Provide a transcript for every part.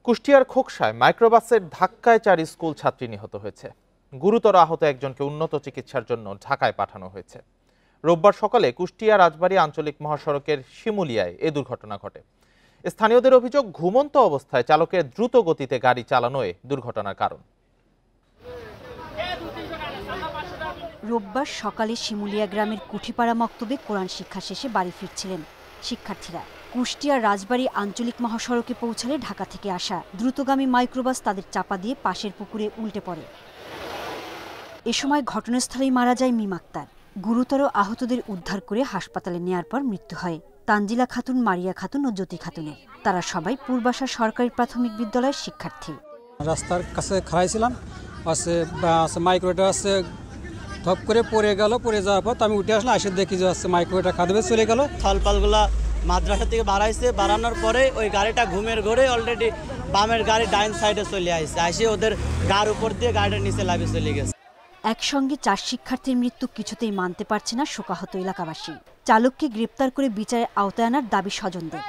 কুষ্টিয়ার খোকসায় মাইক্রোবাসের ধাক্কায় 4 স্কুল ছাত্রী নিহত হয়েছে। গুরুতর আহত একজনকে উন্নত চিকিৎসার জন্য ঢাকায় পাঠানো হয়েছে। রোববার সকালে কুষ্টিয়া রাজবাড়ী আঞ্চলিক মহাসড়কের শিমুলিয়ায় এ দুর্ঘটনা ঘটে। স্থানীয়দের অভিযোগ, ঘুমন্ত অবস্থায় চালকের দ্রুত গতিতে গাড়ি চালানোয় দুর্ঘটনার কারণ। রোববার সকালে শিমুলিয়া গ্রামের কুঠিপাড়া মক্তবে কোরআন শিক্ষা শেষে বাড়ি ফিরছিলেন শিক্ষার্থীরা। কুষ্টিয়া রাজবাড়ী আঞ্চলিক মহাসড়কে পৌঁছালে ঢাকা থেকে আসা দ্রুতগামী মাইক্রোবাস তাদের চাপা দিয়ে পাশের পুকুরে উল্টে পড়ে। এ সময় ঘটনাস্থলেই মারা যায় মিম আক্তার। গুরুতর আহতদের উদ্ধার করে হাসপাতালে নেয়ার পর মৃত্যু হয় তানজিলা খাতুন, মারিয়া খাতুন ও জ্যোতি খাতুনের। তারা সবাই পূর্বাশা সরকারি প্রাথমিক বিদ্যালয়ের শিক্ষার্থী। রাস্তার কাছে খাড়াইছিলাম, মাইক্রোটা ধপ করে পড়ে গেল। পড়ে যাওয়ার পর আমি উঠে আসলাম, এসে দেখি যে মাইক্রোটা খাদবে চলে গেল। থলপালগুলা মাদ্রাসা থেকে বাড়ানোর পরে ওই গাড়িটা ঘুমের ঘরে অলরেডি বামের গাড়ি ডাইন সাইডে চলে আসে ওদের গার উপর দিয়ে গাড়িটা নিচে লাভিয়ে চলে গেছে। একসঙ্গে 4 শিক্ষার্থীর মৃত্যু কিছুতেই মানতে পারছে না শোকাহত এলাকাবাসী। চালককে গ্রেপ্তার করে বিচারের আওতায় আনার দাবি স্বজনদের।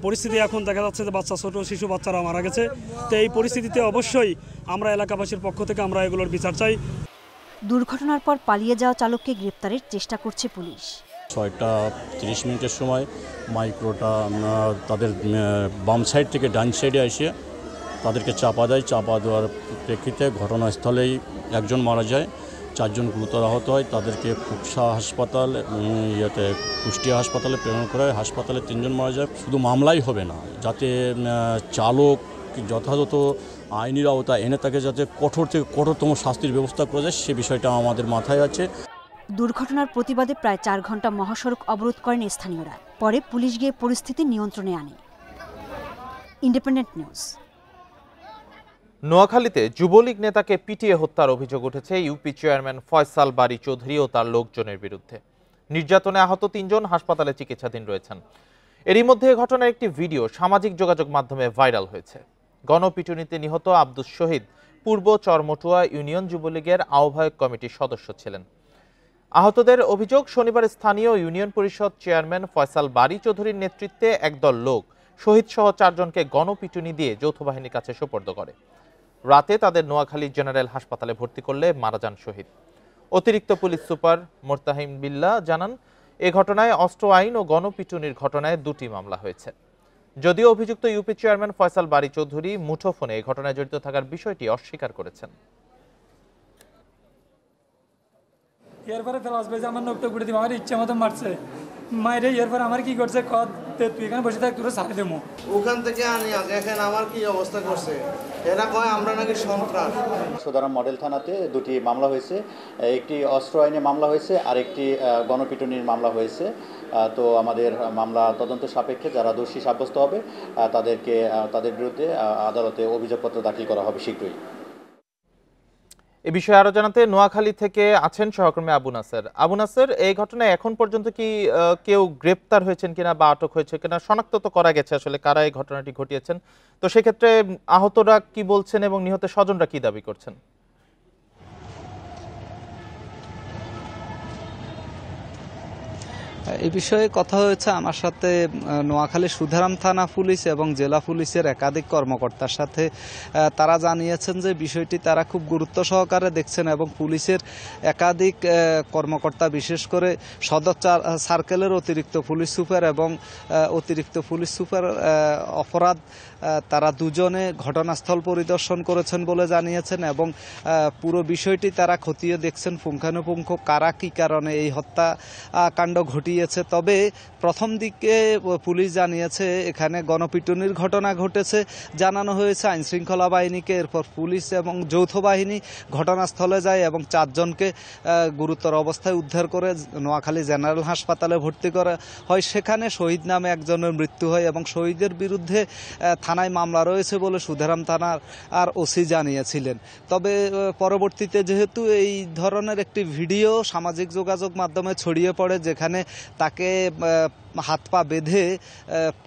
পরিস্থিতি এখন দেখা যাচ্ছে যে ছোট শিশু বাচ্চারা মারা গেছে। তো এই পরিস্থিতিতে অবশ্যই আমরা এলাকাবাসীর পক্ষ থেকে আমরা এগুলোর বিচার চাই। দুর্ঘটনার পর পালিয়ে যাওয়া চালককে গ্রেপ্তারের চেষ্টা করছে পুলিশ। 6টা 30 সময় মাইক্রোটা তাদের বাম সাইড থেকে ডান সাইডে এসে তাদেরকে চাপা দেয়। চাপা দেওয়ার প্রেক্ষিতে ঘটনাস্থলেই একজন মারা যায়, 4 জন গুরুতর আহত হয়। তাদেরকে খোকসা হাসপাতাল কুষ্টিয়া হাসপাতালে প্রেরণ করা হয়। হাসপাতালে 3 জন মারা যায়। শুধু মামলাই হবে না, যাতে চালক যথাযথ আইনের আওতায় এনে তাকে যাতে কঠোর থেকে কঠোরতম শাস্তির ব্যবস্থা করা যায়, সে বিষয়টা আমাদের মাথায় আছে। দুর্ঘটনার প্রতিবাদে প্রায় 4 ঘন্টা মহাসড়ক অবরোধ করেন স্থানীয়রা। পরে পুলিশ গিয়ে পরিস্থিতি নিয়ন্ত্রণে আনে। Independent news. নোয়াখালীতে যুবলীগ নেতাকে পিটিয়ে হত্যার অভিযোগ উঠেছে ইউপি চেয়ারম্যান ফয়সাল বারী চৌধুরী ও তার লোকজনের বিরুদ্ধে। নির্যাতনে আহত 3 জন হাসপাতালে চিকিৎসাধীন রয়েছেন। এরই মধ্যে ঘটনার একটি ভিডিও সামাজিক যোগাযোগ মাধ্যমে ভাইরাল হয়েছে। গণপিটুনিতে নিহত আব্দুস শহীদ পূর্ব চরমটুয়া ইউনিয়ন যুবলীগের আহ্বায়ক কমিটির সদস্য ছিলেন। আহতদের অভিযোগ, শনিবার স্থানীয় ইউনিয়ন পরিষদ চেয়ারম্যান ফয়সাল বারী চৌধুরীর নেতৃত্বে একদল লোক শহীদ সহ 4 জনকে গণপিটুনি দিয়ে যৌথ বাহিনীর কাছে সোপর্দ করে। রাতে তাদের নোয়াখালী জেনারেল হাসপাতালে ভর্তি করলে মারা যান শহীদ। অতিরিক্ত পুলিশ সুপার মোরতাহিম বিল্লাহ জানান, এ ঘটনায় অস্ত্র আইন ও গণপিটুনির ঘটনায় 2টি মামলা হয়েছে। যদিও অভিযুক্ত ইউপি চেয়ারম্যান ফয়সাল বারী চৌধুরী মুঠোফোনে এই ঘটনায় জড়িত থাকার বিষয়টি অস্বীকার করেছেন। এরপরে ফেলাস ভাই আমার নোকটা গুড়ে দিব, আমার ইচ্ছা মতো মারছে মায়েরে। এরপর আমার কি করছে, তুই এখানে বসে থাক, তোরা ছাড়ে দেবো। ওখান থেকে আনি, দেখেন আমার কি অবস্থা করছে। এরা কয় আমরা নাকি সন্ত্রাস। সদরম মডেল থানাতে 2টি মামলা হয়েছে, একটি অস্ত্র আইনে মামলা হয়েছে আর একটি গণপিটুনির মামলা হয়েছে। তো আমাদের মামলা তদন্ত সাপেক্ষে যারা দোষী সাব্যস্ত হবে তাদের বিরুদ্ধে আদালতে অভিযোগপত্র দাখিল করা হবে শীঘ্রই। এ বিষয়ে আরো জানাতে নোয়াখালী থেকে আছেন সহকর্মী আবু নাসের। আবু নাসের, এই ঘটনায় এখন পর্যন্ত কি কেউ গ্রেপ্তার হয়েছেন কিনা বা আটক হয়েছে কিনা, শনাক্ত তো করা গেছে আসলে কারা এই ঘটনাটি ঘটিয়েছেন? তো সেক্ষেত্রে আহতরা কি বলছেন এবং নিহতের স্বজনরা কি দাবি করছেন? এই বিষয়ে কথা হয়েছে আমার সাথে নোয়াখালী সুধারাম থানা পুলিশ এবং জেলা পুলিশের একাধিক কর্মকর্তার সাথে। তারা জানিয়েছেন যে বিষয়টি তারা খুব গুরুত্ব সহকারে দেখছেন এবং পুলিশের একাধিক কর্মকর্তা, বিশেষ করে সদর সার্কেলের অতিরিক্ত পুলিশ সুপার এবং অতিরিক্ত পুলিশ সুপার অপরাধ, তারা দুজনে ঘটনাস্থল পরিদর্শন করেছেন বলে জানিয়েছেন এবং পুরো বিষয়টি তারা খতিয়ে দেখছেন পুঙ্খানুপুঙ্খ কারা কি কারণে এই হত্যাকাণ্ড ঘটিয়েছে। তবে প্রথম দিকে পুলিশ জানিয়েছে এখানে গণপিটুনির ঘটনা ঘটেছে, জানানো হয়েছে আইনশৃঙ্খলা বাহিনীকে। এরপর পুলিশ এবং যৌথ বাহিনী ঘটনাস্থলে যায় এবং 4 জনকে গুরুতর অবস্থায় উদ্ধার করে নোয়াখালী জেনারেল হাসপাতালে ভর্তি করা হয়। সেখানে শহীদ নামে একজনের মৃত্যু হয় এবং শহীদের বিরুদ্ধে থানায় মামলা রয়েছে বলে সুধারাম থানার ওসি জানিয়েছিলেন। তবে পরবর্তীতে যেহেতু এই ধরনের একটি ভিডিও সামাজিক যোগাযোগ মাধ্যমে ছড়িয়ে পড়ে, যেখানে তাকে হাত পা বেঁধে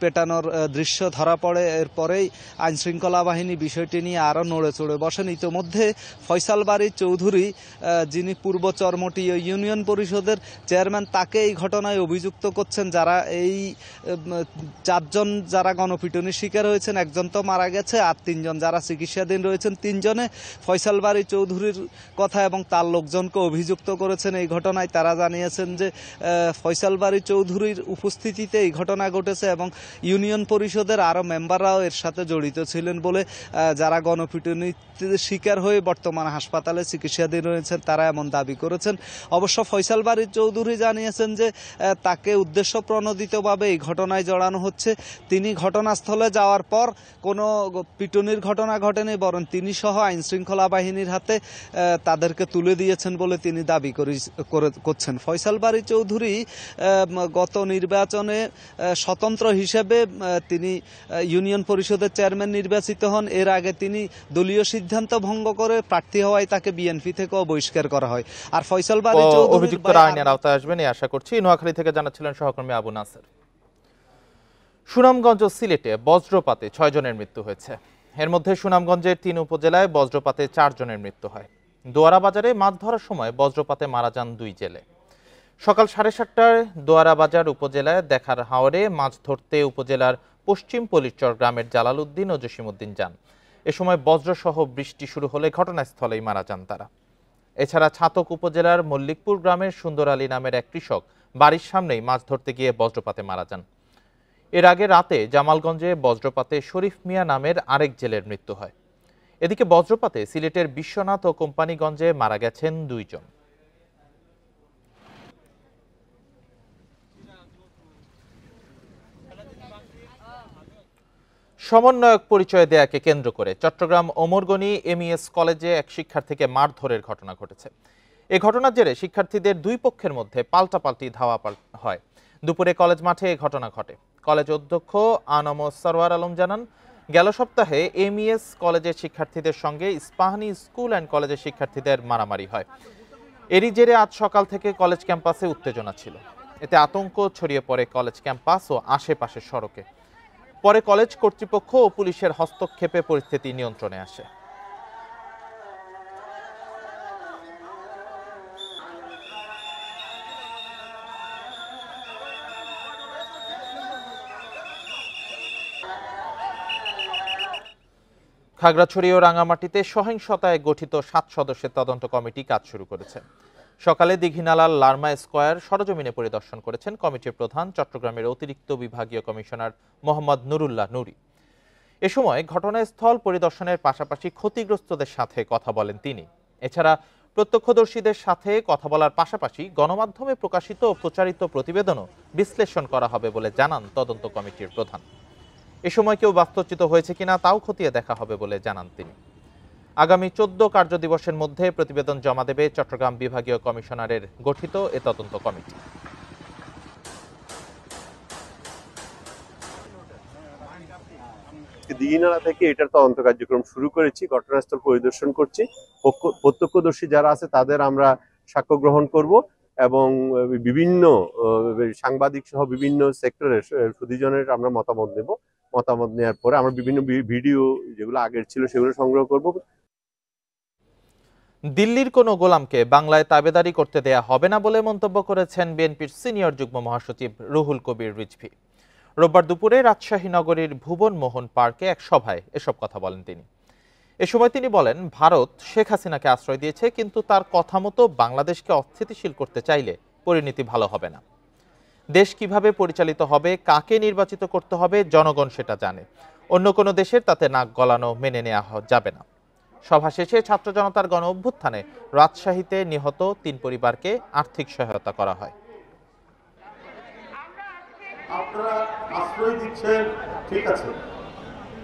পেটানোর দৃশ্য ধরা পড়ে। এরপরেই আইনশৃঙ্খলা বাহিনী বিষয়টি নিয়ে আরও নড়ে চড়ে বসেন। ইতিমধ্যে ফয়সাল বারী চৌধুরী, যিনি পূর্ব চরমটি ইউনিয়ন পরিষদের চেয়ারম্যান, তাকে এই ঘটনায় অভিযুক্ত করছেন। যারা এই 4 জন যারা গণপিটুনির শিকার হয়েছেন, একজন তো মারা গেছে, আর 3 জন যারা চিকিৎসাধীন রয়েছেন, 3 জনে ফয়সাল বারী চৌধুরীর কথা এবং তার লোকজনকে অভিযুক্ত করেছেন এই ঘটনায়। তারা জানিয়েছেন যে ফয়সাল বারী চৌধুরীর উপস্থিতিতে এই ঘটনা ঘটেছে এবং ইউনিয়ন পরিষদের আরও মেম্বাররাও এর সাথে জড়িত ছিলেন বলে যারা গণপিটুনিতে শিকার হয়ে বর্তমানে হাসপাতালে চিকিৎসাধীন রয়েছেন তারা এমন দাবি করেছেন। অবশ্য ফয়সাল বারী চৌধুরী জানিয়েছেন যে তাকে উদ্দেশ্য প্রণোদিতভাবে এই ঘটনায় জড়ানো হচ্ছে। তিনি ঘটনাস্থলে যাওয়ার পর কোনো পিটুনির ঘটনা ঘটেনি, বরং তিনি সহ আইনশৃঙ্খলা বাহিনীর হাতে তাদেরকে তুলে দিয়েছেন বলে তিনি দাবি করছেন। ফয়সাল বারী চৌধুরী গত নির্বাচনে স্বতন্ত্র হিসেবে তিনি ইউনিয়ন পরিষদের চেয়ারম্যান নির্বাচিত হন। এর আগে তিনি দলীয় সিদ্ধান্ত ভঙ্গ করে প্রার্থী হওয়ায় তাকে বিএনপি থেকেও বহিষ্কার করা হয়। আর ফয়সাল বারী চৌধুরী অভিযুক্তরা আইনের আওতায় আসবেন এই আশা করছি। নোয়াখালী থেকে জানাচ্ছিলেন সহকর্মী আবু নাসের। সুনামগঞ্জ ও সিলেটে বজ্রপাতে 6 জনের মৃত্যু হয়েছে। এর মধ্যে সুনামগঞ্জের 3 উপজেলায় বজ্রপাতে 4 জনের মৃত্যু হয়। দোয়ারা বাজারে মাছ ধরার সময় বজ্রপাতে মারা যান 2 জেলে। সকাল 7:30টায় দোয়ারা বাজার উপজেলায় দেখার হাওরে মাছ ধরতে উপজেলার পশ্চিম পলিচর গ্রামের জালাল উদ্দিন ও জসিমউদ্দিন যান। এ সময় বজ্রসহ বৃষ্টি শুরু হলে ঘটনাস্থলেই মারা যান তারা। এছাড়া ছাতক উপজেলার মল্লিকপুর গ্রামের সুন্দর আলী নামের এক কৃষক বাড়ির সামনেই মাছ ধরতে গিয়ে বজ্রপাতে মারা যান। এর আগে রাতে জামালগঞ্জে বজ্রপাতে শরীফ মিয়া নামের আরেক জেলের মৃত্যু হয়। এদিকে বজ্রপাতে সিলেটের বিশ্বনাথ ও কোম্পানিগঞ্জে মারা গেছেন 2 জন। সমন্বয়ক পরিচয় দেয়াকে কেন্দ্র করে চট্টগ্রাম ওমরগনি এমইএস কলেজে এক শিক্ষার্থীকে মারধরের ঘটনা ঘটেছে। এ ঘটনার জেরে শিক্ষার্থীদের 2 পক্ষের মধ্যে পাল্টাপাল্টি ধাওয়া হয়। দুপুরে কলেজ মাঠে এ ঘটনা ঘটে। কলেজ অধ্যক্ষ আনম সরওয়ার আলম জানান, গেল সপ্তাহে এমইএস কলেজের শিক্ষার্থীদের সঙ্গে ইস্পাহানি স্কুল অ্যান্ড কলেজের শিক্ষার্থীদের মারামারি হয়। এরই জেরে আজ সকাল থেকে কলেজ ক্যাম্পাসে উত্তেজনা ছিল। এতে আতঙ্ক ছড়িয়ে পড়ে কলেজ ক্যাম্পাস ও আশেপাশের সড়কে। পরে কলেজ কর্তৃপক্ষ ও পুলিশের হস্তক্ষেপে পরিস্থিতি নিয়ন্ত্রণে আসে। খাগড়াছড়ি ও রাঙামাটিতে সহিংসতায় গঠিত 7 সদস্যের তদন্ত কমিটি কাজ শুরু করেছে। সকালে দীঘিনালার লারমা স্কয়ার সরজমিনে পরিদর্শন করেছেন কমিটির প্রধান চট্টগ্রামের অতিরিক্ত বিভাগীয় কমিশনার মোহাম্মদ নুরুল্লাহ নুরি। এ সময় ঘটনাস্থল পরিদর্শনের পাশাপাশি ক্ষতিগ্রস্তদের সাথে কথা বলেন তিনি। এছাড়া প্রত্যক্ষদর্শীদের সাথে কথা বলার পাশাপাশি গণমাধ্যমে প্রকাশিত ও প্রচারিত প্রতিবেদনও বিশ্লেষণ করা হবে বলে জানান তদন্ত কমিটির প্রধান। এ সময় কেউ বাস্তুচ্যুত হয়েছে কিনা তাও খতিয়ে দেখা হবে বলে জানান তিনি। আগামী 14 কার্যদিবসের মধ্যে প্রতিবেদন জমা দেবে চট্টগ্রাম বিভাগীয় কমিশনারের গঠিত এ তদন্ত কমিটি। দীঘিনালা থেকে এটার তদন্ত কার্যক্রম শুরু করেছি, ঘটনাস্থল পরিদর্শন করছি। প্রত্যক্ষদর্শী যারা আছে তাদের আমরা সাক্ষ্য গ্রহণ করব এবং বিভিন্ন সাংবাদিক সহ বিভিন্ন সেক্টরের সুধীজনের আমরা মতামত নেব। মতামত নেওয়ার পরে আমরা বিভিন্ন ভিডিও যেগুলো আগের ছিল সেগুলো সংগ্রহ করব। দিল্লির কোনো গোলামকে বাংলায় তাবেদারি করতে দেয়া হবে না বলে মন্তব্য করেছেন বিএনপির সিনিয়র যুগ্ম মহাসচিব রুহুল কবির রিজভী। রোববার দুপুরে রাজশাহী নগরীর ভুবন মোহন পার্কে এক সভায় এসব কথা বলেন তিনি। এ সময় তিনি বলেন, ভারত শেখ হাসিনাকে আশ্রয় দিয়েছে, কিন্তু তার কথা মতো বাংলাদেশকে অস্থিতিশীল করতে চাইলে পরিণতি ভালো হবে না। দেশ কিভাবে পরিচালিত হবে, কাকে নির্বাচিত করতে হবে জনগণ সেটা জানে। অন্য কোনো দেশের তাতে নাক গলানো মেনে নেওয়া যাবে না। সভা শেষে ছাত্র জনতার গণ অভ্যুত্থানে রাজশাহীতে নিহত 3 পরিবারকে আর্থিক সহায়তা করা হয়। আপনারা আশ্রয় দিচ্ছেন, ঠিক আছে,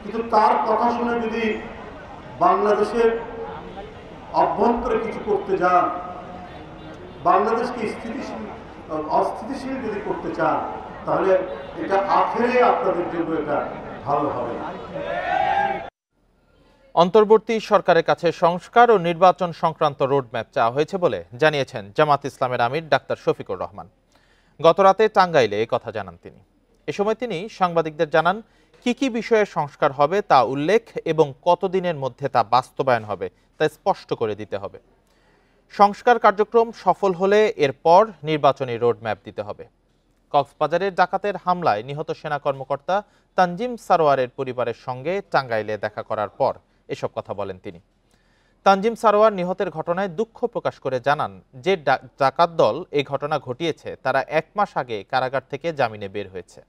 কিন্তু তার কথা শুনে যদি বাংলাদেশের অভ্যন্তরে কিছু করতে যান, বাংলাদেশকে অস্থিতিশীল যদি করতে চান, তাহলে এটা আখেরে আপনাদের জন্য এটা ভালো হবে না। অন্তর্বর্তী সরকারের কাছে সংস্কার ও নির্বাচন সংক্রান্ত রোডম্যাপ চাওয়া হয়েছে বলে জানিয়েছেন জামাত ইসলামের আমির ডাক্তার শফিকুর রহমান। গতরাতে টাঙ্গাইলে এ কথা জানান তিনি। এ সময় তিনি সাংবাদিকদের জানান, কি কি বিষয়ে সংস্কার হবে তা উল্লেখ এবং কতদিনের মধ্যে তা বাস্তবায়ন হবে তা স্পষ্ট করে দিতে হবে। সংস্কার কার্যক্রম সফল হলে এরপর নির্বাচনী রোডম্যাপ দিতে হবে। কক্সবাজারের ডাকাতের হামলায় নিহত সেনা কর্মকর্তা তানজিম সারোয়ারের পরিবারের সঙ্গে টাঙ্গাইলে দেখা করার পর এসব কথা বলেন তিনি। তানজিম সারোয়ার নিহতের ঘটনায় দুঃখ প্রকাশ করে জানান, যে ডাকাত দল এই ঘটনা ঘটিয়েছে তারা 1 মাস আগে কারাগার থেকে জামিনে বের হয়েছে।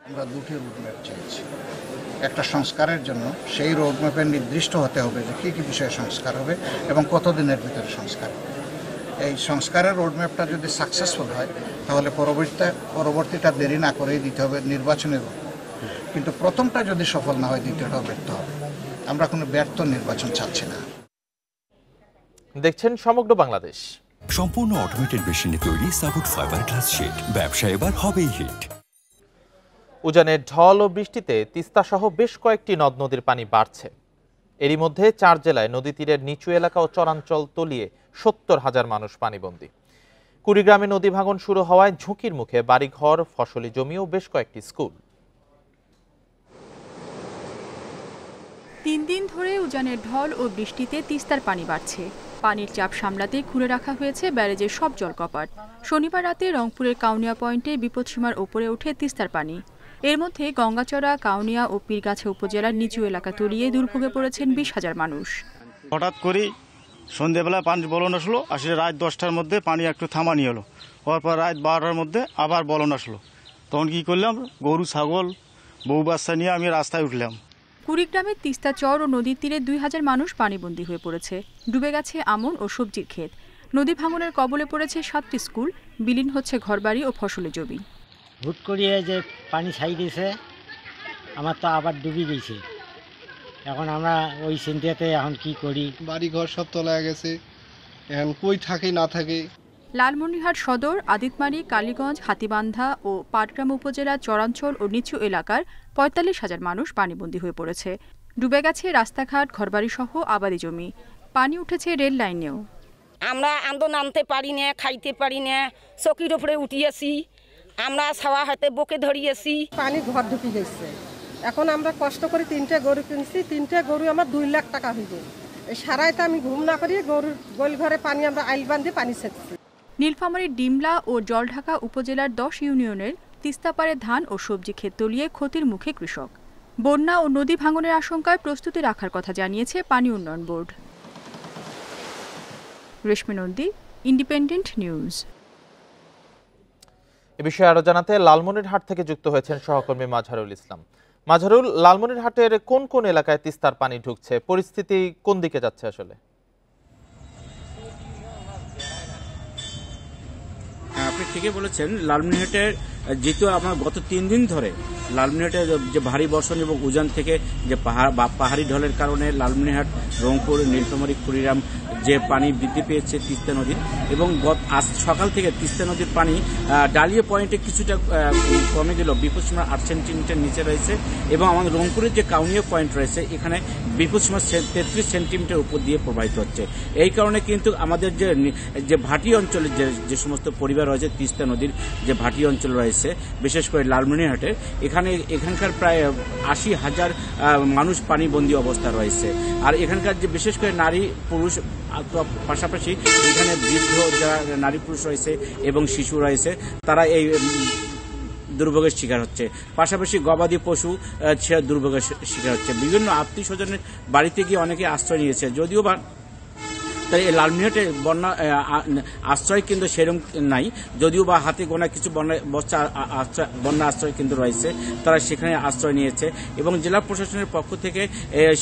আমরা দুটি রোডম্যাপ চেয়েছি। একটা সংস্কারের জন্য সেই রোডম্যাপে নির্দিষ্ট হতে হবে যে কী কী বিষয়ে সংস্কার হবে এবং কতদিনের ভিতরে সংস্কার হবে। এই সংস্কারের রোডম্যাপটা যদি সাকসেসফুল হয় তাহলে পরবর্তীটা দেরি না করেই দিতে হবে নির্বাচনের রোড। কিন্তু প্রথমটা যদি সফল না হয় দ্বিতীয়টা ব্যর্থ হবে। আমরা কোনো ব্যর্থ নির্বাচন চাচ্ছি না। দেখছেন সমগ্র বাংলাদেশ। সম্পূর্ণ অটোমেটেড মেশিনে তৈরি সাপোর্ট ফাইবার গ্লাস শীট, ব্যবসা এবার হবেই হিট। উজানের ঢল ও বৃষ্টিতে তিস্তা সহ বেশ কয়েকটি নদ নদীর পানি বাড়ছে। এরই মধ্যে 4 জেলায় নদী তীরের নিচু এলাকা ও চরাঞ্চল তলিয়ে 70,000 মানুষ পানিবন্দী। কুড়িগ্রামে নদী ভাঙন শুরু হওয়ায় ঝুঁকির মুখে বাড়িঘর, ফসলি জমি ও বেশ কয়েকটি স্কুল। 3 দিন ধরে উজানের ঢল ও বৃষ্টিতে তিস্তার পানি বাড়ছে। পানির চাপ সামলাতে খুলে রাখা হয়েছে ব্যারেজের সব জলকপাট। শনিবার রাতে রংপুরের কাউনিয়া পয়েন্টে বিপদসীমার ওপরে ওঠে তিস্তার পানি। এর মধ্যে গঙ্গাচড়া, কাউনিয়া ও পীরগাছা উপজেলার নিচু এলাকা তলিয়ে দুর্ভোগে পড়েছেন 20,000 মানুষ। হঠাৎ করে সন্ধ্যেবেলা পানি বলন আসলো, আসলে রাত 10টার মধ্যে পানি একটু থামানি হলো। হওয়ার পর রাত 12টার মধ্যে আবার বলন আসলো। তখন কি করলাম, গরু ছাগল বউ বাচ্চা নিয়ে আমি রাস্তায় উঠলাম। কুড়িগ্রামের তিস্তা চর ও নদীর তীরে 2,000 মানুষ পানিবন্দী হয়ে পড়েছে। ডুবে গেছে আমন ও সবজির ক্ষেত। নদী ভাঙনের কবলে পড়েছে 7টি স্কুল, বিলীন হচ্ছে ঘরবাড়ি ও ফসলি জমি। হুট করিয়ে যে পানি ছাই দিয়েছে, আমার তো আবার ডুবে গেছে। এখন আমরা ওই চিন্তাতে এখন কি করি, বাড়ি ঘর সব তলায় গেছে, এখন কই থাকে না থাকে। লালমনিরহাট সদর, আদিতমারি, কালীগঞ্জ, হাতীবান্ধা ও পাটগ্রাম উপজেলার চরাঞ্চল ও নিচু এলাকার 45,000 মানুষ পানিবন্দী হয়ে পড়েছে। ডুবে গেছে রাস্তাঘাট, ঘরবাড়ি সহ আবাদি জমি। পানি উঠেছে রেল লাইনেও। আমরা আন্দো নামতে পারি না, খাইতে পারি না, চকির উপরে উঠিয়েছি, আমরা ছাওয়া হাতে বকে ধরিয়েছি। পানি ঘর ঢুকে গেছে। এখন আমরা কষ্ট করে 3টে গরু কিনছি, 3টে গরু আমার 2 লাখ টাকা হয়ে যায়। এই সারাইতে আমি ঘুম না করিয়ে গরুর গোল ঘরে পানি আমরা আইল বান্ধে পানি সেচছি। নীলফামারীর ডিমলা ও জলঢাকা উপজেলার 10 ইউনিয়নের তিস্তাপাড়ে ধান ও সবজি ক্ষেত তলিয়ে ক্ষতির মুখে কৃষক। বন্যা ও নদী ভাঙনের আশঙ্কায় প্রস্তুতি রাখার কথা জানিয়েছে পানি উন্নয়ন বোর্ড। রেশমি নন্দী, ইন্ডিপেন্ডেন্ট নিউজ। এ বিষয়ে আরো জানাতে লালমনিরহাট থেকে যুক্ত হয়েছেন সহকর্মী মাজহারুল ইসলাম। মাজহারুল, লালমনিরহাটের কোন কোন এলাকায় তিস্তার পানি ঢুকছে, পরিস্থিতি কোন দিকে যাচ্ছে আসলে? আপনি ঠিকই বলেছেন, লালমনিরহাটের যেহেতু আমরা গত 3 দিন ধরে লালমনিরহাটের যে ভারী বর্ষণ এবং উজান থেকে যে পাহাড়ি ঢলের কারণে লালমনিরহাট, রংপুর, নীলফামারী, কুড়িগ্রাম যে পানি বৃদ্ধি পেয়েছে তিস্তা নদীর, এবং আজ সকাল থেকে তিস্তা নদীর পানি ডালিয়া পয়েন্টে কিছুটা কমে গেল, বিপদসীমার 8 সেন্টিমিটার নিচে রয়েছে। এবং আমাদের রংপুরের যে কাউনিয়া পয়েন্ট রয়েছে এখানে বিপদসীমার 33 সেন্টিমিটার উপর দিয়ে প্রবাহিত হচ্ছে। এই কারণে কিন্তু আমাদের যে ভাটি অঞ্চলের যে সমস্ত পরিবার রয়েছে, তিস্তা নদীর যে ভাটি অঞ্চল রয়েছে, বিশেষ করে লালমনিরহাটে, এখানকার প্রায় 80,000 মানুষ পানিবন্দী অবস্থা রয়েছে। আর এখানকার যে বিশেষ করে নারী পুরুষ পাশাপাশি এখানে বৃদ্ধ যারা নারী পুরুষ রয়েছে এবং শিশু রয়েছে, তারা এই দুর্ভোগের শিকার হচ্ছে। পাশাপাশি গবাদি পশু সে দুর্ভোগের শিকার হচ্ছে। বিভিন্ন আত্মীয় স্বজনের বাড়িতে গিয়ে অনেকে আশ্রয় নিয়েছে, যদিও বা তাই এই লালমনিরহাটে বন্যা আশ্রয় কিন্তু সেরকম নাই, যদিও বা হাতে গোনা কিছু বন্যা আশ্রয় কিন্তু রয়েছে, তারা সেখানে আশ্রয় নিয়েছে। এবং জেলা প্রশাসনের পক্ষ থেকে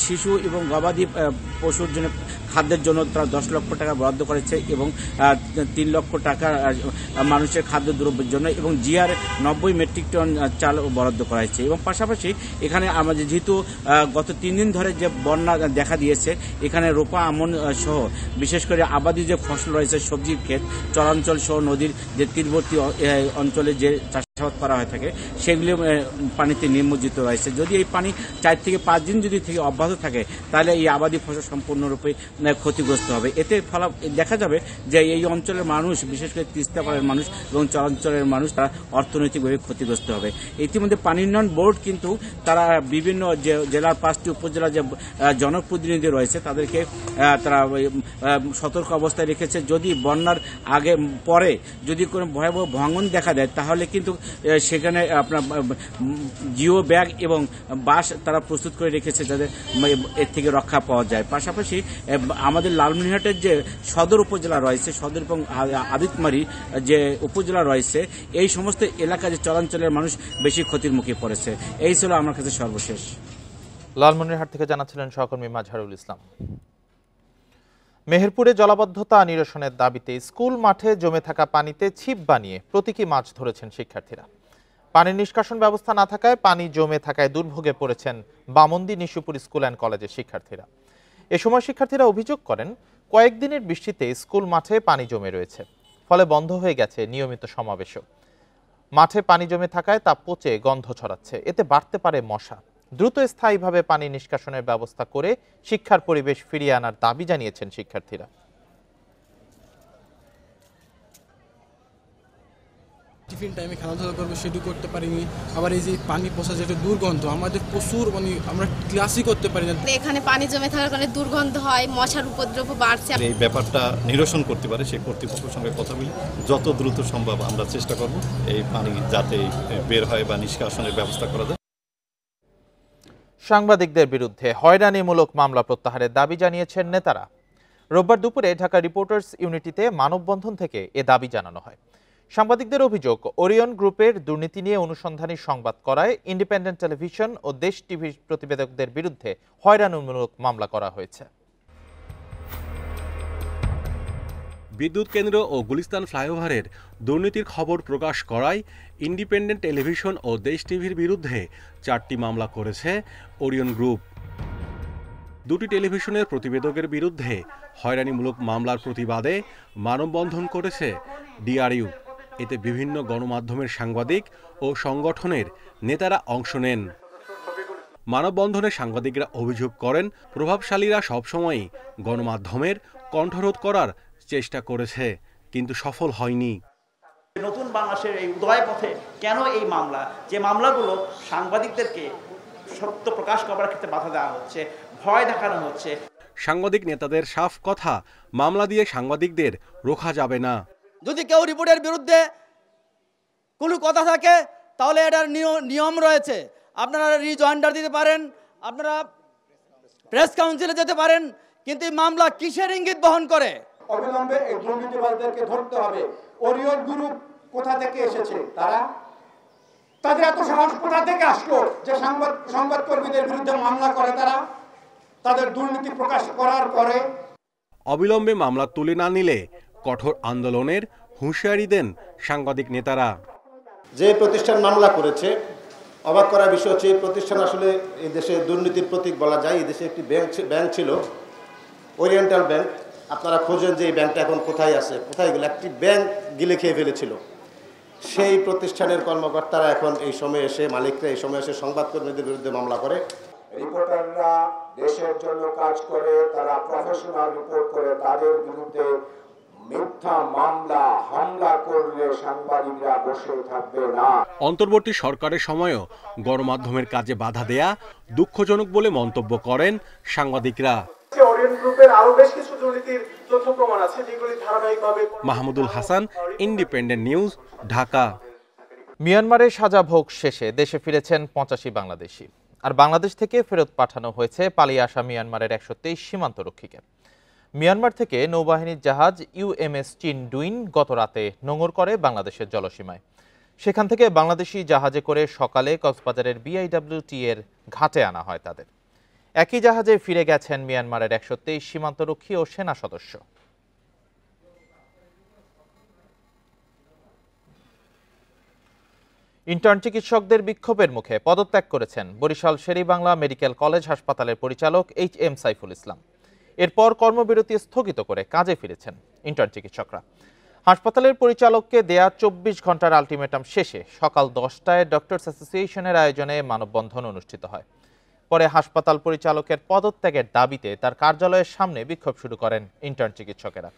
শিশু এবং গবাদি পশুর জন্য খাদ্যের জন্য তারা 10 লক্ষ টাকা বরাদ্দ করেছে এবং 3 লক্ষ টাকা মানুষের খাদ্যদ্রব্যের জন্য, এবং জিআর 90 মেট্রিক টন চাল বরাদ্দ করা হয়েছে। এবং পাশাপাশি এখানে আমাদের যেহেতু গত 3 দিন ধরে যে বন্যা দেখা দিয়েছে, এখানে রোপা আমন সহ বিশেষ করে আবাদি যে ফসল রয়েছে, সবজির ক্ষেত, চরাঞ্চল সহ নদীর যে তীরবর্তী অঞ্চলে যে চাষ করা হয়ে থাকে সেগুলি পানিতে নিমজ্জিত রয়েছে। যদি এই পানি 4 থেকে 5 দিন যদি থেকে অব্যাহত থাকে তাহলে এই আবাদি ফসল সম্পূর্ণরূপে ক্ষতিগ্রস্ত হবে। এতে ফলে দেখা যাবে যে এই অঞ্চলের মানুষ, বিশেষ করে তিস্তা পাড়ের মানুষ এবং চরাঞ্চলের মানুষ, তারা অর্থনৈতিকভাবে ক্ষতিগ্রস্ত হবে। ইতিমধ্যে পানি উন্নয়ন বোর্ড কিন্তু তারা বিভিন্ন জেলার 5টি উপজেলার যে জনপ্রতিনিধি রয়েছে তাদেরকে তারা সতর্ক অবস্থায় রেখেছে। যদি বন্যার আগে পরে যদি কোনো ভয়াবহ ভাঙন দেখা দেয় তাহলে কিন্তু সেখানে আপনার জিও ব্যাগ এবং বাস তারা প্রস্তুত করে রেখেছে যাতে এর থেকে রক্ষা পাওয়া যায়। পাশাপাশি আমাদের লালমনিরহাটের যে সদর উপজেলা রয়েছে, সদর এবং আদিতমারি যে উপজেলা রয়েছে, এই সমস্ত এলাকা যে চরাঞ্চলের মানুষ বেশি ক্ষতির মুখে পড়েছে। এই ছিল আমার কাছে সর্বশেষ। লালমনিরহাট থেকে জানাচ্ছিলেন সহকর্মী মাজহারুল ইসলাম। মেহেরপুরে জলাবদ্ধতা নিরসনের দাবিতে স্কুল মাঠে জমে থাকা পানিতে ছিপ বানিয়ে প্রতীকী মাছ ধরেছেন শিক্ষার্থীরা। পানির নিষ্কাশন ব্যবস্থা না থাকায় পানি জমে থাকায় দুর্ভোগে পড়েছেন বামন্দি নিশুপুর স্কুল অ্যান্ড কলেজের শিক্ষার্থীরা। এ সময় শিক্ষার্থীরা অভিযোগ করেন কয়েকদিনের বৃষ্টিতে স্কুল মাঠে পানি জমে রয়েছে, ফলে বন্ধ হয়ে গেছে নিয়মিত সমাবেশও। মাঠে পানি জমে থাকায় তা পচে গন্ধ ছড়াচ্ছে, এতে বাড়তে পারে মশা। দ্রুত স্থায়ীভাবে পানি নিষ্কাশনের ব্যবস্থা করে শিক্ষার পরিবেশ ফিরিয়ে আনার দাবি জানিয়েছেন শিক্ষার্থীরা। টিফিন টাইমে খেলাধুলা করবো সেটু করতে পারিনি। আবার এই যে পানি পচা যেটা দুর্গন্ধ, আমাদের প্রচুর আমরা ক্লাসই করতে পারি না। এখানে পানি জমে থাকার কারণে দুর্গন্ধ হয়, মশার উপদ্রব বাড়ছে। এই ব্যাপারটা নিরসন করতে পারে সেই কর্তৃপক্ষের সঙ্গে কথা বলি, যত দ্রুত সম্ভব আমরা চেষ্টা করব এই পানি যাতে বের হয় বা নিষ্কাশনের ব্যবস্থা করা যায়। সাংবাদিকদের বিরুদ্ধে হয়রানিমূলক মামলা প্রত্যাহারের দাবি জানিয়েছেন নেতারা। রোববার দুপুরে ঢাকা রিপোর্টার্স ইউনিটিতে মানববন্ধন থেকে এ দাবি জানানো হয়। সাংবাদিকদের অভিযোগ, ওরিয়ন গ্রুপের দুর্নীতি নিয়ে অনুসন্ধানী সংবাদ করায় ইন্ডিপেন্ডেন্ট টেলিভিশন ও দেশ টিভির প্রতিবেদকদের বিরুদ্ধে হয়রানিমূলক মামলা করা হয়েছে। বিদ্যুৎ কেন্দ্র ও গুলিস্তান ফ্লাইওভারের দুর্নীতির খবর প্রকাশ করায় ইন্ডিপেন্ডেন্ট টেলিভিশন ও দেশ টিভির বিরুদ্ধে 4টি মামলা করেছে ওরিয়ন গ্রুপ। 2টি টেলিভিশনের প্রতিবেদকের বিরুদ্ধে হয়রানিমূলক মামলার প্রতিবাদে মানববন্ধন করেছে ডিআরইউ। এতে বিভিন্ন গণমাধ্যমের সাংবাদিক ও সংগঠনের নেতারা অংশ নেন। মানববন্ধনে সাংবাদিকরা অভিযোগ করেন, প্রভাবশালীরা সবসময়ই গণমাধ্যমের কণ্ঠরোধ করার চেষ্টা করেছে, কিন্তু সফল হয়নি। নতুন বাংলাদেশের এই উদয় পথে কেন এই মামলা, যে মামলাগুলো সাংবাদিকদেরকে সত্য প্রকাশ করার ক্ষেত্রে বাধা দেওয়া হচ্ছে, ভয় দেখানো হচ্ছে। সাংবাদিক নেতাদের সাফ কথা, মামলা দিয়ে সাংবাদিকদের রোখা যাবে না। যদি কেউ রিপোর্টের বিরুদ্ধে কোনো কথা থাকে তাহলে এটার নিয়ম রয়েছে। আপনারা রিজয়েন্ডার দিতে পারেন, আপনারা প্রেস কাউন্সিলে যেতে পারেন, কিন্তু এই মামলা কিসের ইঙ্গিত বহন করে? অবিলম্বে এই দুর্নীতিবাজদেরকে ধরতে হবে। ওরিয়ন গ্রুপ কোথা থেকে এসেছে? তাদের এত সাহস কোথা থেকে আসলো যে সংবাদকর্মীদের বিরুদ্ধে মামলা করে? তাদের দুর্নীতি প্রকাশ করার পরে অবিলম্বে মামলা তুলে না নিলে কঠোর আন্দোলনের হুঁশিয়ারি দেন সাংবাদিক নেতারা। যে প্রতিষ্ঠান মামলা করেছে, অবাক করার বিষয় হচ্ছে এই প্রতিষ্ঠান আসলে এই দেশে দুর্নীতির প্রতীক বলা যায়। এই দেশে একটি ব্যাংক ছিল, ওরিয়েন্টাল ব্যাংক। আপনারা খোঁজেন যে এই ব্যাংকটা এখন কোথায় আছে, কোথায় গেল? একটি ব্যাংক গিলে খেয়ে ফেলেছিল। সেই প্রতিষ্ঠানের কর্মকর্তারা এখন এই সময় এসে, মালিকরা এই সময় এসে সংবাদকর্মীদের বিরুদ্ধে মামলা করে। রিপোর্টাররা দেশের জন্য কাজ করে, তারা প্রফেশনাল রিপোর্ট করে, তাদের বিরুদ্ধে মিথ্যা মামলা হামলা করলে সাংবাদিকরা বসে থাকবে না। অন্তর্বর্তী সরকারের সময়ও গণমাধ্যমের কাজে বাধা দেয়া দুঃখজনক বলে মন্তব্য করেন সাংবাদিকরা। ওরিয়ন গ্রুপের আরো বেশ কিছু দুর্নীতির তথ্য প্রমাণ আছে যেগুলি ধারাবাহিকভাবে। Mahmudul Hasan, independent news, Dhaka. মিয়ানমারে সাজা ভোগ শেষে দেশে ফিরেছেন 85 বাংলাদেশি। আর বাংলাদেশ থেকে ফেরত পাঠানো হয়েছে পালিয়ে আসা মিয়ানমারের 123 সীমান্তরক্ষীকে। মিয়ানমার থেকে নৌবাহিনীর জাহাজ ইউএমএস চিনডুইন গত রাতে নোঙর করে বাংলাদেশের জলসীমায়। সেখান থেকে বাংলাদেশি জাহাজে করে সকালে কক্সবাজারের BIWT এর ঘাটে আনা হয় তাদের। একই জাহাজে ফিরে গেছেন মিয়ানমারের 123 সীমান্তরক্ষী ও সেনা সদস্য। ইন্টার্ন চিকিৎসকদের বিক্ষোভের মুখে পদত্যাগ করেছেন বরিশাল শের-ই-বাংলা মেডিকেল কলেজ হাসপাতালের পরিচালক HM সাইফুল ইসলাম। এরপর কর্মবিরতি স্থগিত করে কাজে ফিরেছেন ইন্টার্ন চিকিৎসকরা। হাসপাতালের পরিচালককে দেয়া 24 ঘন্টার আলটিমেটাম শেষে সকাল 10টায় ডক্টরস অ্যাসোসিয়েশনের আয়োজনে মানববন্ধন অনুষ্ঠিত হয়। পরে হাসপাতাল পরিচালকের পদত্যাগের দাবিতে তার কার্যালয়ের সামনে বিক্ষোভ শুরু করেন ইন্টার্ন চিকিৎসকেরা।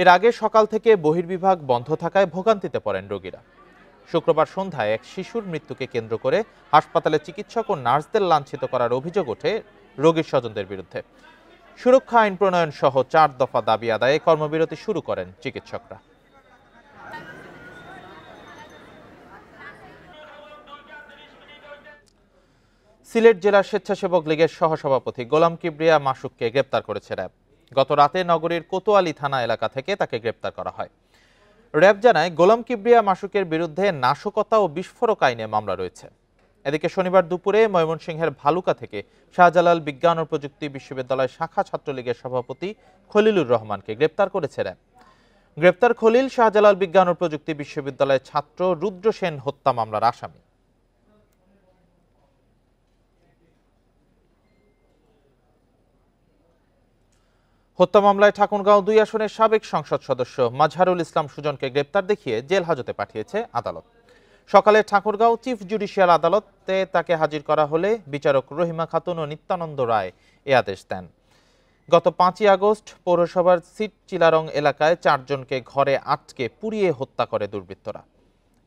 এর আগে সকাল থেকে বহির্বিভাগ বন্ধ থাকায় ভোগান্তিতে পড়েন রোগীরা। শুক্রবার সন্ধ্যায় এক শিশুর মৃত্যুকে কেন্দ্র করে হাসপাতালে চিকিৎসক ও নার্সদের লাঞ্ছিত করার অভিযোগ ওঠে রোগীর স্বজনদের বিরুদ্ধে। সুরক্ষা আইন প্রণয়ন সহ 4 দফা দাবি আদায়ে কর্মবিরতি শুরু করেন চিকিৎসকরা। সিলেট জেলা স্বেচ্ছাসেবক লীগের সহসভাপতি গোলাম কিবরিয়া মাসুককে গ্রেপ্তার করেছে র্যাব। গত রাতে নগরীর কোতোয়ালি থানা এলাকা থেকে তাকে গ্রেপ্তার করা হয়। র্যাব জানায় গোলাম কিবরিয়া মাসুকের বিরুদ্ধে নাশকতা ও বিস্ফোরক আইনে মামলা রয়েছে। এদিকে শনিবার দুপুরে ময়মনসিংহের ভালুকা থেকে শাহজালাল বিজ্ঞান ও প্রযুক্তি বিশ্ববিদ্যালয় শাখা ছাত্রলীগের সভাপতি খলিলুর রহমানকে গ্রেপ্তার করেছে র্যাব। গ্রেপ্তার খলিল শাহজালাল বিজ্ঞান ও প্রযুক্তি বিশ্ববিদ্যালয়ের ছাত্র রুদ্র সেন হত্যা মামলার আসামি। হত্যা মামলায় ঠাকুরগাঁও 2 আসনের সাবেক সংসদ সদস্য মাজহারুল ইসলাম সুজনকে গ্রেপ্তার দেখিয়ে জেল হাজতে পাঠিয়েছে আদালত। সকালে ঠাকুরগাঁও চিফ জুডিশিয়াল আদালতে তাকে হাজির করা হলে বিচারক রহিমা খাতুন ও নিত্যানন্দ রায় এ আদেশ দেন। গত 5ই আগস্ট পৌরসভার সিট চিলারং এলাকায় 4 জনকে ঘরে আটকে পুড়িয়ে হত্যা করে দুর্বৃত্তরা।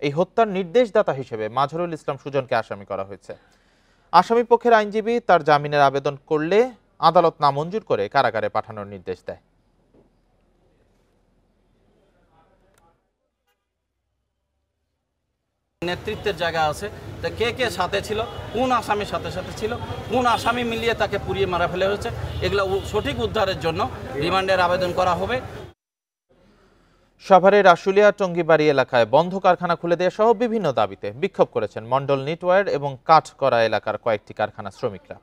এই হত্যার নির্দেশদাতা হিসেবে মাজহারুল ইসলাম সুজনকে আসামি করা হয়েছে। আসামি পক্ষের আইনজীবী তার জামিনের আবেদন করলে আদালত নামঞ্জুর করে কারাগারে পাঠানোর নির্দেশ দেয়। নেতৃত্বের জায়গা আছে, তো কে কে সাথে ছিল, কোন আসামির সাথে সাথে ছিল, কোন আসামি মিলিয়ে তাকে পুড়িয়ে মারা ফেলে হয়েছে, এগুলো সঠিক উদ্ধারের জন্য রিমান্ডের আবেদন করা হবে। সাভারের আশুলিয়া টঙ্গিবাড়ি এলাকায় বন্ধ কারখানা খুলে দেওয়া সহ বিভিন্ন দাবিতে বিক্ষোভ করেছেন মন্ডল নিটওয়ার এবং কাঠকড়া এলাকার কয়েকটি কারখানা শ্রমিকরা।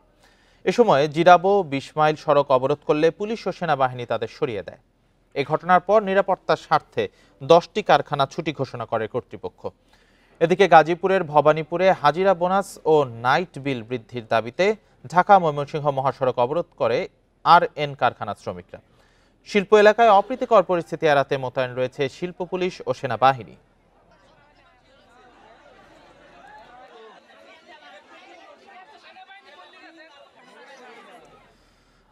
এ সময় জিরাবো 20 মাইল সড়ক অবরোধ করলে পুলিশ ও সেনাবাহিনী তাদের সরিয়ে দেয়। এ ঘটনার পর নিরাপত্তার স্বার্থে 10টি কারখানা ছুটি ঘোষণা করে কর্তৃপক্ষ। এদিকে গাজীপুরের ভবানীপুরে হাজিরা বোনাস ও নাইট বিল বৃদ্ধির দাবিতে ঢাকা ময়মনসিংহ মহাসড়ক অবরোধ করে RN কারখানা শ্রমিকরা। শিল্প এলাকায় অপ্রীতিকর পরিস্থিতি এড়াতে মোতায়েন রয়েছে শিল্প পুলিশ ও সেনাবাহিনী।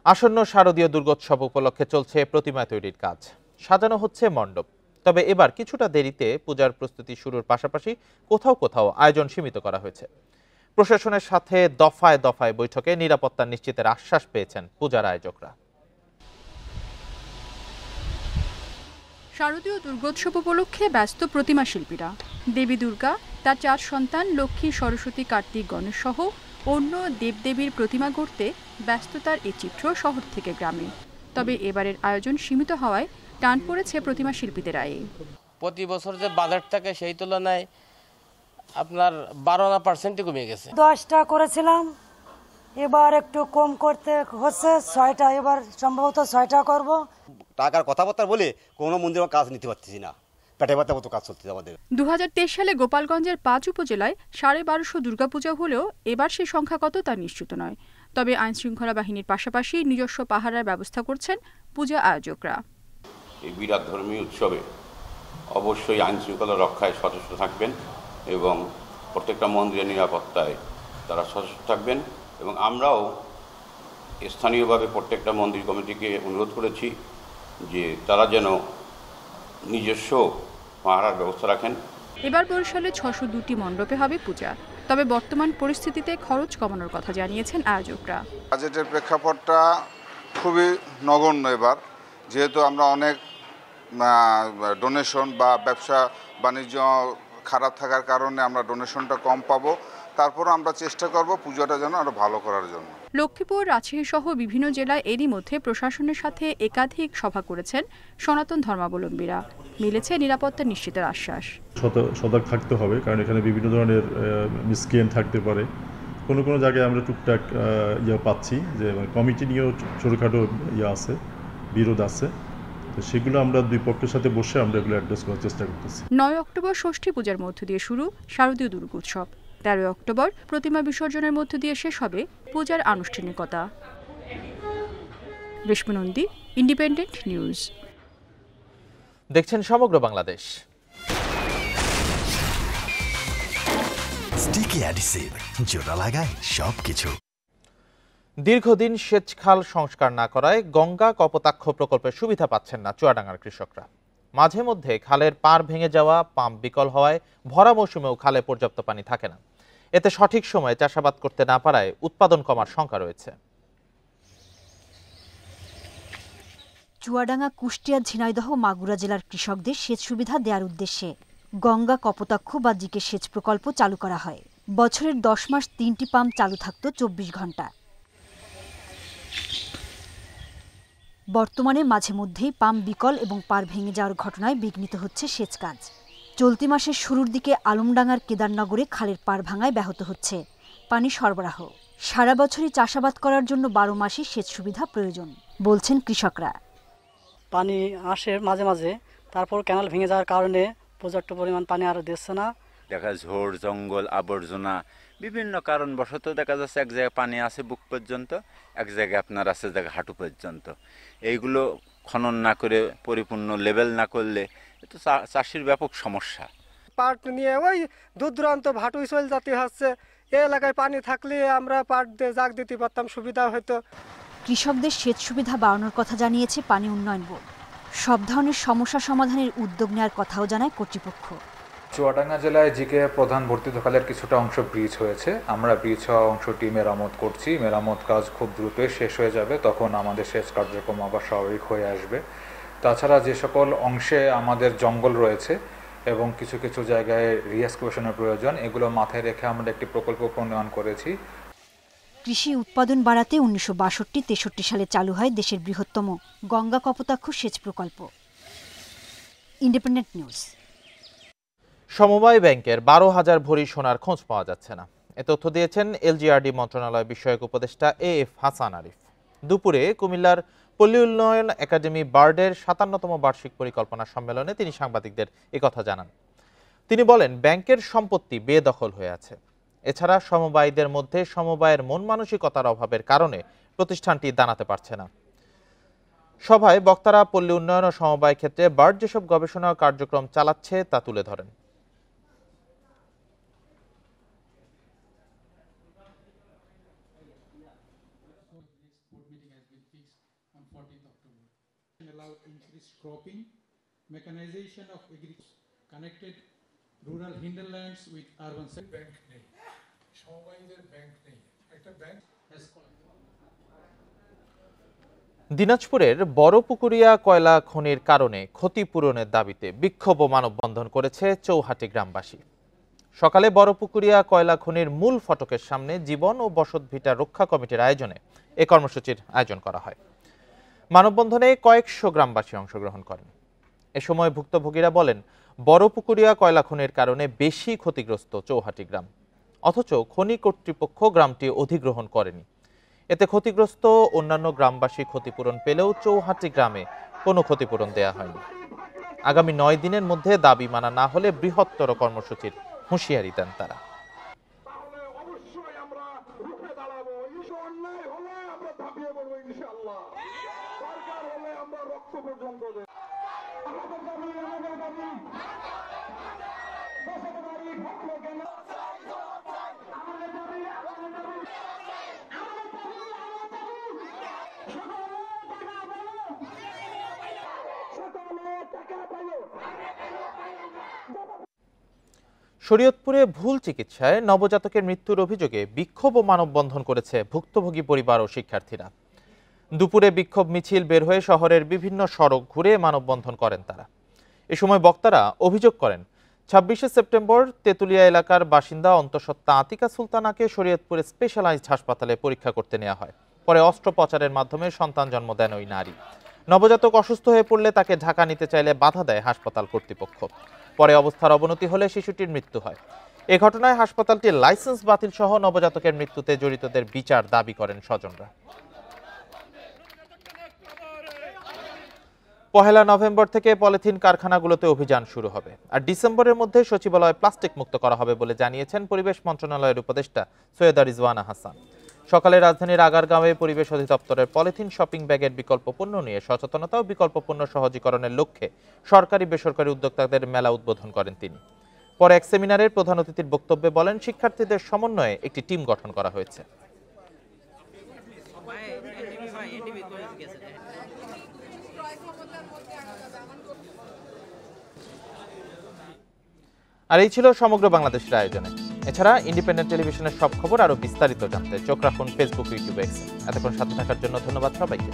আসন্ন শারদীয় দুর্গোৎসব উপলক্ষে চলছে প্রতিমা তৈরির কাজ। সাজানো হচ্ছে মণ্ডপ। তবে এবার কিছুটা দেরিতে পূজার প্রস্তুতি শুরুর পাশাপাশি কোথাও কোথাও আয়োজন সীমিত করা হয়েছে। প্রশাসনের সাথে দফায় দফায় বৈঠকে নিরাপত্তা নিশ্চিতের আশ্বাস পেয়েছেন পূজার আয়োজকরা। শারদীয় দুর্গোৎসব উপলক্ষে ব্যস্ত প্রতিমা শিল্পীরা। দেবী দুর্গা, তার 4 সন্তান লক্ষ্মী, সরস্বতী, কার্তিক, গণেশ সহ অন্য দেবদেবীর প্রতিমা গড়তে ব্যস্ততার এই চিত্র শহর থেকে গ্রামে। তবে এবারের আয়োজন সীমিত হওয়ায় টান পড়েছে প্রতিমা শিল্পীদের আয়ে। প্রতি বছর যে বাজেট থাকে সেই তুলনায় আপনার 12% কমে গেছে। 10টা করেছিলাম, এবার একটু কম করতে হচ্ছে 6টা, এবার সম্ভবত 6টা করব। টাকার কথাবার্তা বলে কোনো মন্দিরের কাজ নিতে পারতেছি না, পেটে ব্যথা মতো কাজ চলছে আমাদের। 2023 সালে গোপালগঞ্জের 5 উপজেলায় 1250 দুর্গাপূজা হলেও এবার সেই সংখ্যা কত তা নিশ্চিত নয়। তবে আইনশৃঙ্খলা বাহিনীর পাশাপাশি নিজস্ব পাহারার ব্যবস্থা করছেন পূজা আয়োজকরা। এই বিরাট ধর্মীয় উৎসবে অবশ্যই আইনশৃঙ্খলা রক্ষায় সচেষ্ট থাকবেন এবং প্রত্যেকটা মন্দিরের নিরাপত্তায় তারা সচেষ্ট থাকবেন। এবং আমরাও স্থানীয়ভাবে প্রত্যেকটা মন্দির কমিটিকে অনুরোধ করেছি যে তারা যেন নিজস্ব পাহারার ব্যবস্থা রাখেন। এবার বরিশালে 602টি মণ্ডপে হবে পূজা। তবে বর্তমান পরিস্থিতিতে খরচ কমানোর কথা জানিয়েছেন আয়োজকরা। বাজেটের প্রেক্ষাপটটা খুবই নগণ্য এবার, যেহেতু আমরা অনেক ডোনেশন বা ব্যবসা বাণিজ্য খারাপ থাকার কারণে আমরা ডোনেশনটা কম পাবো। তারপরও আমরা চেষ্টা করব পূজাটা যেন আরো ভালো করার জন্য। লক্ষ্মীপুর, রাজশাহী সহ বিভিন্ন জেলায় এরই মধ্যে প্রশাসনের সাথে একাধিক সভা করেছেন সনাতন ধর্মাবলম্বীরা। মিলেছে নিরাপত্তা নিশ্চিতের আশ্বাস। সতর্ক থাকতে হবে, কারণ এখানে বিভিন্ন ধরনের মিসকেন থাকতে পারে। কোনো কোনো জায়গায় আমরা টুকটাক পাচ্ছি যে কমিটি নিয়েও ছোটোখাটো আছে, বিরোধ আছে। তো সেগুলো আমরা দুই পক্ষের সাথে বসে আমরা এগুলো অ্যাড্রেস করার চেষ্টা করতেছি। 9 অক্টোবর ষষ্ঠী পূজার মধ্য দিয়ে শুরু শারদীয় দুর্গোৎসব। 13 অক্টোবর প্রতিমা বিসর্জনের মধ্য দিয়ে শেষ হবে পূজার আনুষ্ঠানিকতা। Reshma Nandi, independent news. দেখছেন সমগ্র বাংলাদেশ। স্টিকি অ্যাডিসিভ, জোড়া লাগায় সবকিছু। দীর্ঘদিন সেচ খাল সংস্কার না করায় গঙ্গা কপোতাক্ষ প্রকল্পের সুবিধা পাচ্ছেন না চুয়াডাঙ্গার কৃষকরা। মাঝে মধ্যে খালের পাড় ভেঙে যাওয়া, পাম্প বিকল হওয়ায় ভরা মৌসুমেও খালে পর্যাপ্ত পানি থাকে না। এতে সঠিক সময়ে চাষাবাদ করতে না পারায় উৎপাদন কমার শঙ্কা রয়েছে। চুয়াডাঙ্গা, কুষ্টিয়া, ঝিনাইদহ, মাগুরা জেলার কৃষকদের সেচ সুবিধা দেওয়ার উদ্দেশ্যে গঙ্গা কপোতাক্ষ বা জিকে সেচ প্রকল্প চালু করা হয়। বছরের 10 মাস 3টি পাম্প চালু থাকত 24 ঘন্টা। বর্তমানে মাঝে মধ্যেই পাম্প বিকল এবং পার ভেঙে যাওয়ার ঘটনায় বিঘ্নিত হচ্ছে সেচ কাজ। চলতি মাসের শুরুর দিকে আলমডাঙ্গার কেদারনগরে খালের পার ভাঙায় ব্যাহত হচ্ছে পানি সরবরাহ। সারা বছরই চাষাবাদ করার জন্য 12 মাসই সেচ সুবিধা প্রয়োজন বলছেন কৃষকরা। পানি আসে মাঝে মাঝে, তারপর ক্যানাল ভেঙে যাওয়ার কারণে পর্যাপ্ত পরিমাণ পানি আর দিচ্ছে না। দেখা ঝোড় জঙ্গল আবর্জনা বিভিন্ন কারণবশত দেখা যাচ্ছে এক জায়গায় পানি আছে বুক পর্যন্ত, এক জায়গায় আপনার আছে জায়গা হাঁটু পর্যন্ত। এইগুলো খনন না করে পরিপূর্ণ লেভেল না করলে তো চাষির ব্যাপক সমস্যা। পাট নিয়ে ওই দূর দূরান্ত ভাটুই চলে যেতে হচ্ছে। এই এলাকায় পানি থাকলে আমরা পাট দিয়ে জাগ দিতে পারতাম, সুবিধা হতো। কৃষকদের সেচ সুবিধা বাড়ানোর কথা জানিয়েছে পানি উন্নয়ন বোর্ড। সব ধরনের সমস্যা সমাধানের উদ্যোগ নেওয়ার কথাও জানায় কর্তৃপক্ষ। চুয়াডাঙ্গা জেলায় জিকে প্রধান বর্ধিতখালের কিছুটা অংশ ব্রিজ হয়েছে। আমরা ব্রিজ হওয়া অংশটি মেরামত করছি। মেরামত কাজ খুব দ্রুতই শেষ হয়ে যাবে, তখন আমাদের সেচ কার্যক্রম আবার স্বাভাবিক হয়ে আসবে। তাছাড়া যে সকল অংশে আমাদের জঙ্গল রয়েছে এবং কিছু কিছু জায়গায় রিএক্সকেভেশনের প্রয়োজন, এগুলো মাথায় রেখে আমরা একটি প্রকল্প প্রণয়ন করেছি। কৃষি উৎপাদন বাড়াতে 1962-63 সালে চালু হয় দেশের বৃহত্তম গঙ্গা কপোতাক্ষ সেচ প্রকল্প। Independent news. সমবায় ব্যাংকের 12,000 ভরি সোনার খোঁজ পাওয়া যাচ্ছে না। এ তথ্য দিয়েছেন এলজিআরডি মন্ত্রণালয় বিষয়ক উপদেষ্টা এএফ হাসান আরিফ। দুপুরে কুমিল্লার পল্লী উন্নয়ন একাডেমি বার্ডের 57তম বার্ষিক পরিকল্পনা সম্মেলনে তিনি সাংবাদিকদের একথা জানান। তিনি বলেন, ব্যাংকের সম্পত্তি বেদখল হয়ে আছে। এছাড়া সমবায়ীদের মধ্যে সমবায়ের মন মানসিকতার অভাবের কারণে প্রতিষ্ঠানটি দাঁড়াতে পারছে না। সভায় বক্তারা পল্লী উন্নয়ন ও সমবায় ক্ষেত্রে বার্ড যেসব গবেষণা কার্যক্রম চালাচ্ছে তা তুলে ধরেন। Mechanization of agriculture, connected rural hinterlands with urban bank নেই, সমবায়ীদের ব্যাংক নেই, একটা ব্যাংক। দিনাজপুরের বড়পুকুরিয়া কয়লা খনির কারণে ক্ষতিপূরণের দাবিতে বিক্ষোভ ও মানববন্ধন করেছে চৌহাটি গ্রামবাসী। সকালে বড়পুকুরিয়া কয়লা খনির মূল ফটকের সামনে জীবন ও বসতভিটা রক্ষা কমিটির আয়োজনে এ কর্মসূচির আয়োজন করা হয়। মানববন্ধনে কয়েকশো গ্রামবাসী অংশগ্রহণ করেন। এ সময় ভুক্তভোগীরা বলেন, বড়পুকুরিয়া কয়লা খনির কারণে বেশি ক্ষতিগ্রস্ত চৌহাটি গ্রাম, অথচ খনি কর্তৃপক্ষ গ্রামটি অধিগ্রহণ করেনি। এতে ক্ষতিগ্রস্ত অন্যান্য গ্রামবাসী ক্ষতিপূরণ পেলেও চৌহাটি গ্রামে কোনো ক্ষতিপূরণ দেয়া হয়নি। আগামী 9 দিনের মধ্যে দাবি মানা না হলে বৃহত্তর কর্মসূচির হুঁশিয়ারি দেন তারা। শরীয়তপুরে ভুল চিকিৎসায় নবজাতকের মৃত্যুর অভিযোগে বিক্ষোভ ও মানববন্ধন করেছে ভুক্তভোগী পরিবার ও শিক্ষার্থীরা। দুপুরে বিক্ষোভ মিছিল বের হয়ে শহরের বিভিন্ন সড়ক ঘুরে মানববন্ধন করেন তারা। এ সময় বক্তারা অভিযোগ করেন, 26শে সেপ্টেম্বর তেতুলিয়া এলাকার বাসিন্দা অন্তঃসত্ত্বা আতিকা সুলতানাকে শরীয়তপুরে স্পেশালাইজড হাসপাতালে পরীক্ষা করতে নেওয়া হয়। পরে অস্ত্রোপচারের মাধ্যমে সন্তান জন্ম দেন ওই নারী। নবজাতক অসুস্থ হয়ে পড়লে তাকে ঢাকা নিতে চাইলে বাধা দেয় হাসপাতাল কর্তৃপক্ষ। পরে অবস্থার অবনতি হলে শিশুটির মৃত্যু হয়। এ ঘটনায় হাসপাতালটির লাইসেন্স বাতিল সহ নবজাতকের মৃত্যুতে জড়িতদের বিচার দাবি করেন স্বজনরা। 1 নভেম্বর থেকে পলিথিন কারখানাগুলোতে অভিযান শুরু হবে, আর ডিসেম্বরের মধ্যে সচিবালয় প্লাস্টিক মুক্ত করা হবে বলে জানিয়েছেন পরিবেশ মন্ত্রণালয়ের উপদেষ্টা সৈয়দা রিজওয়ানা হাসান। সকালে রাজধানীর আগারগাঁওয়ে পরিবেশ অধিদপ্তরের পলিথিন শপিং ব্যাগের বিকল্প পণ্য নিয়ে সচেতনতা ও বিকল্প পণ্য সহজীকরণের লক্ষ্যে সরকারি বেসরকারি উদ্যোক্তাদের মেলা উদ্বোধন করেন তিনি। পরে এক সেমিনারের প্রধান অতিথির বক্তব্যে বলেন, শিক্ষার্থীদের সমন্বয়ে একটি টিম গঠন করা হয়েছে। আর এই ছিল সমগ্র বাংলাদেশের আয়োজনে। এছাড়া ইন্ডিপেন্ডেন্ট টেলিভিশনের সব খবর আরো বিস্তারিত জানতে চোখ রাখুন ফেসবুক, ইউটিউব, এক্সে। এতক্ষণ সাথে থাকার জন্য ধন্যবাদ সবাইকে।